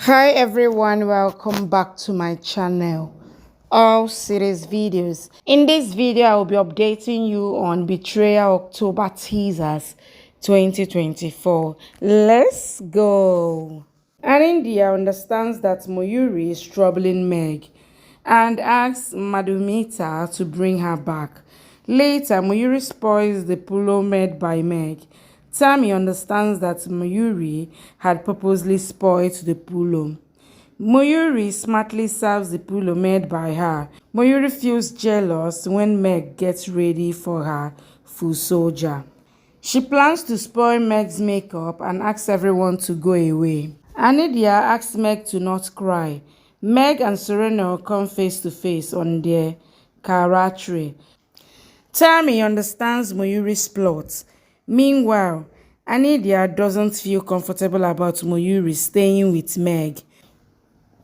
Hi everyone, welcome back to my channel, all series videos. In this video I will be updating you on Betrayal October Teasers 2024. Let's go. India understands that Mayuri is troubling Megh and asks Madhumita to bring her back. Later, Mayuri spoils the pullo made by Megh. Tammy understands that Mayuri had purposely spoiled the pullo. Mayuri smartly serves the pullo made by her. Mayuri feels jealous when Megh gets ready for her full soldier. She plans to spoil Megh's makeup and asks everyone to go away. Anidia asks Megh to not cry. Megh and Serena come face to face on their kalratri. Tammy understands Mayuri's plot. Meanwhile, Anidia doesn't feel comfortable about Mayuri staying with Megh.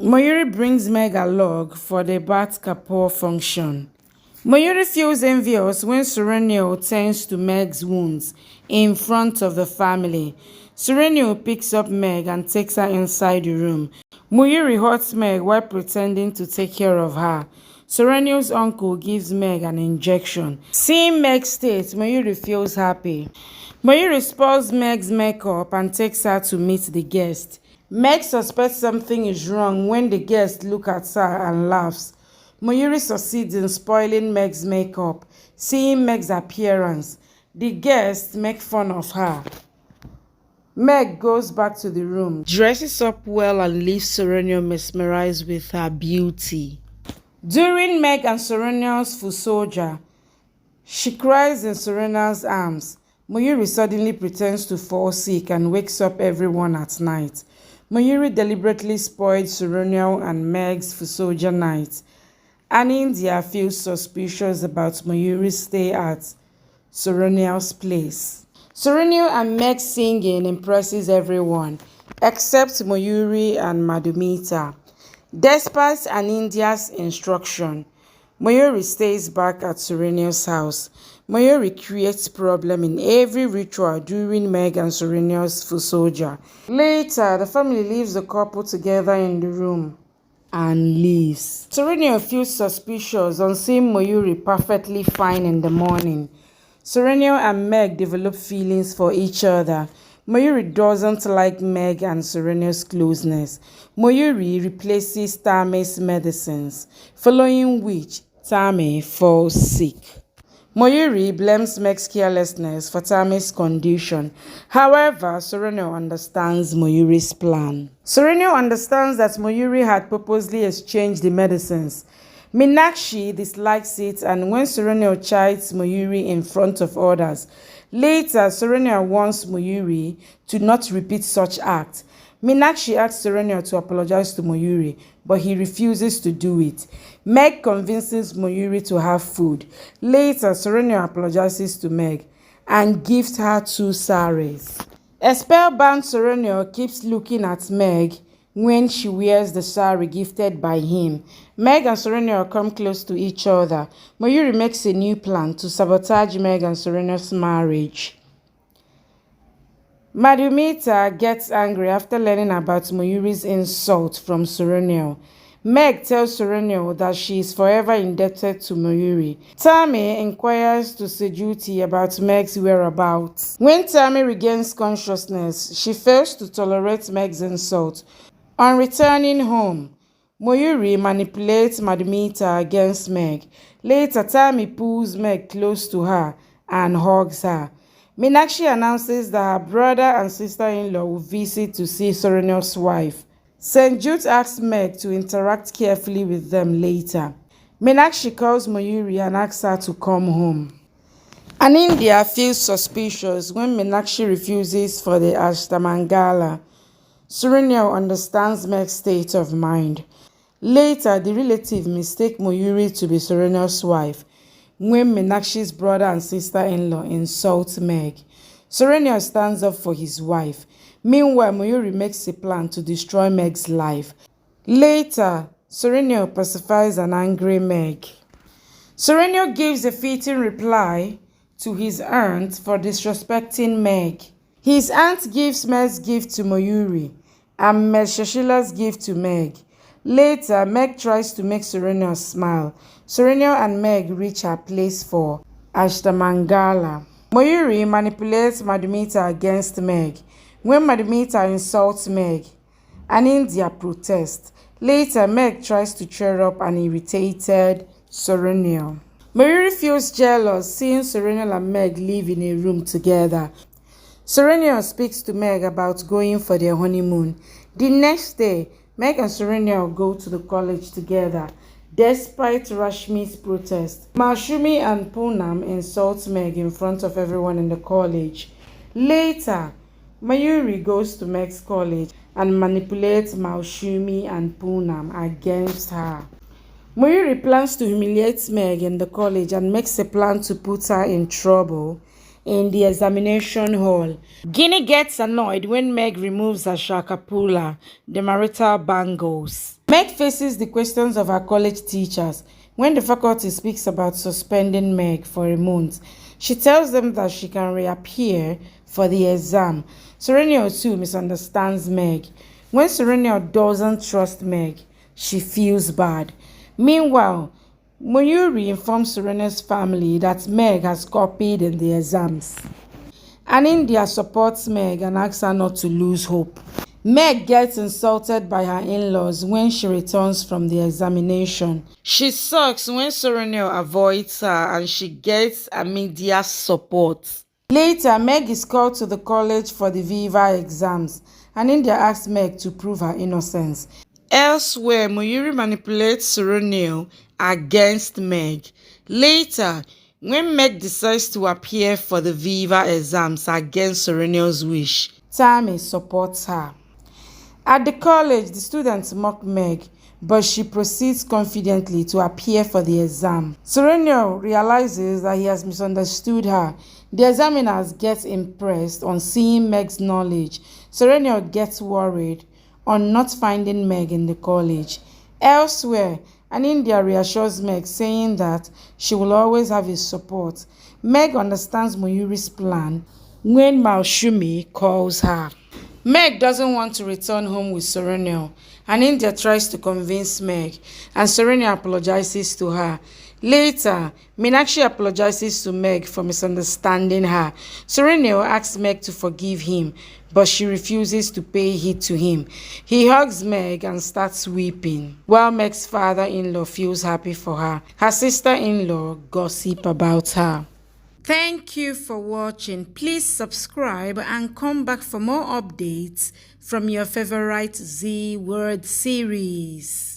Mayuri brings Megh a log for the Bat Kapoor function. Mayuri feels envious when Serena tends to Megh's wounds in front of the family. Serena picks up Megh and takes her inside the room. Mayuri hurts Megh while pretending to take care of her. Serena's uncle gives Megh an injection. Seeing Megh's state, Mayuri feels happy. Mayuri spoils Megh's makeup and takes her to meet the guest. Megh suspects something is wrong when the guest looks at her and laughs. Mayuri succeeds in spoiling Megh's makeup. Seeing Megh's appearance, the guests make fun of her. Megh goes back to the room, dresses up well and leaves Serena mesmerized with her beauty. During Megh and Serena's full soldier, she cries in Serena's arms. Mayuri suddenly pretends to fall sick and wakes up everyone at night. Mayuri deliberately spoiled Serena and Megh's full soldier night. India feels suspicious about Mayuri's stay at Serena's place. Serena and Megh singing impresses everyone, except Mayuri and Madhumita. Despite India's instruction, Mayuri stays back at Serena's house. Mayuri creates problem in every ritual during Megh and Serena's full soldier. Later, the family leaves the couple together in the room and leaves. Serena feels suspicious on seeing Mayuri perfectly fine in the morning. Serena and Megh develop feelings for each other. Mayuri doesn't like Megh and Serena's closeness. Mayuri replaces Tammy's medicines, following which Tammy falls sick. Mayuri blames Megh's carelessness for Tammy's condition. However, Serena understands Mayuri's plan. Serena understands that Mayuri had purposely exchanged the medicines. Meenakshi dislikes it, and when Serena chides Mayuri in front of others, later Serena warns Mayuri to not repeat such acts. Meenakshi asks Serena to apologize to Mayuri, but he refuses to do it. Megh convinces Mayuri to have food. Later, Serena apologizes to Megh and gives her 2 saris. A spellbound Serena keeps looking at Megh when she wears the sari gifted by him. Megh and Serena come close to each other. Mayuri makes a new plan to sabotage Megh and Serena's marriage. Madhumita gets angry after learning about Mayuri's insult from Serena. Megh tells Serena that she is forever indebted to Mayuri. Tammy inquires to Sejuti about Megh's whereabouts. When Tammy regains consciousness, she fails to tolerate Megh's insult. On returning home, Mayuri manipulates Madhumita against Megh. Later, Tammy pulls Megh close to her and hugs her. Meenakshi announces that her brother and sister-in-law will visit to see Serena's wife. St. Jude asks Megh to interact carefully with them later. Meenakshi calls Mayuri and asks her to come home. India feels suspicious when Meenakshi refuses for the Ashtamangala. Serena understands Megh's state of mind. Later, the relative mistake Mayuri to be Serena's wife when Meenakshi's brother and sister-in-law insult Megh. Serena stands up for his wife. Meanwhile, Mayuri makes a plan to destroy Megh's life. Later, Serena pacifies an angry Megh. Serena gives a fitting reply to his aunt for disrespecting Megh. His aunt gives Megh's gift to Mayuri and Shashila's gift to Megh. Later, Megh tries to make Serena smile. Serena and Megh reach her place for Ashtamangala. Mayuri manipulates Madhumita against Megh when Madhumita insults Megh, and in their protest. Later, Megh tries to cheer up an irritated Serena. Mayuri feels jealous seeing Serena and Megh live in a room together. Serena speaks to Megh about going for their honeymoon. The next day, Megh and Serena go to the college together. Despite Rashmi's protest, Mausumi and Poonam insult Megh in front of everyone in the college. Later, Mayuri goes to Megh's college and manipulates Mausumi and Poonam against her. Mayuri plans to humiliate Megh in the college and makes a plan to put her in trouble in the examination hall. Guinea gets annoyed when Megh removes her shakapula, the marital bangles. Megh faces the questions of her college teachers when the faculty speaks about suspending Megh for a month. She tells them that she can reappear for the exam. Serena too misunderstands Megh. When Serena doesn't trust Megh, she feels bad. Meanwhile, Mayuri informs Serena's family that Megh has copied in the exams. And India supports Megh and asks her not to lose hope. Megh gets insulted by her in-laws when she returns from the examination. She sucks when Serena avoids her and she gets immediate support. Later, Megh is called to the college for the Viva exams, and India asks Megh to prove her innocence. Elsewhere, Mayuri manipulates Serena against Megh. Later, when Megh decides to appear for the Viva exams against Serena's wish, Tammy supports her. At the college, the students mock Megh, but she proceeds confidently to appear for the exam. Serena realizes that he has misunderstood her. The examiners get impressed on seeing Megh's knowledge. Serena gets worried on not finding Megh in the college. Elsewhere, and India reassures Megh, saying that she will always have his support. Megh understands Mayuri's plan when Mausumi calls her. Megh doesn't want to return home with Serena, and India tries to convince Megh, and Serena apologizes to her. Later, Meenakshi apologizes to Megh for misunderstanding her. Serena asks Megh to forgive him, but she refuses to pay heed to him. He hugs Megh and starts weeping, while Megh's father-in-law feels happy for her. Her sister-in-law gossip about her. Thank you for watching. Please subscribe and come back for more updates from your favorite Z Word series.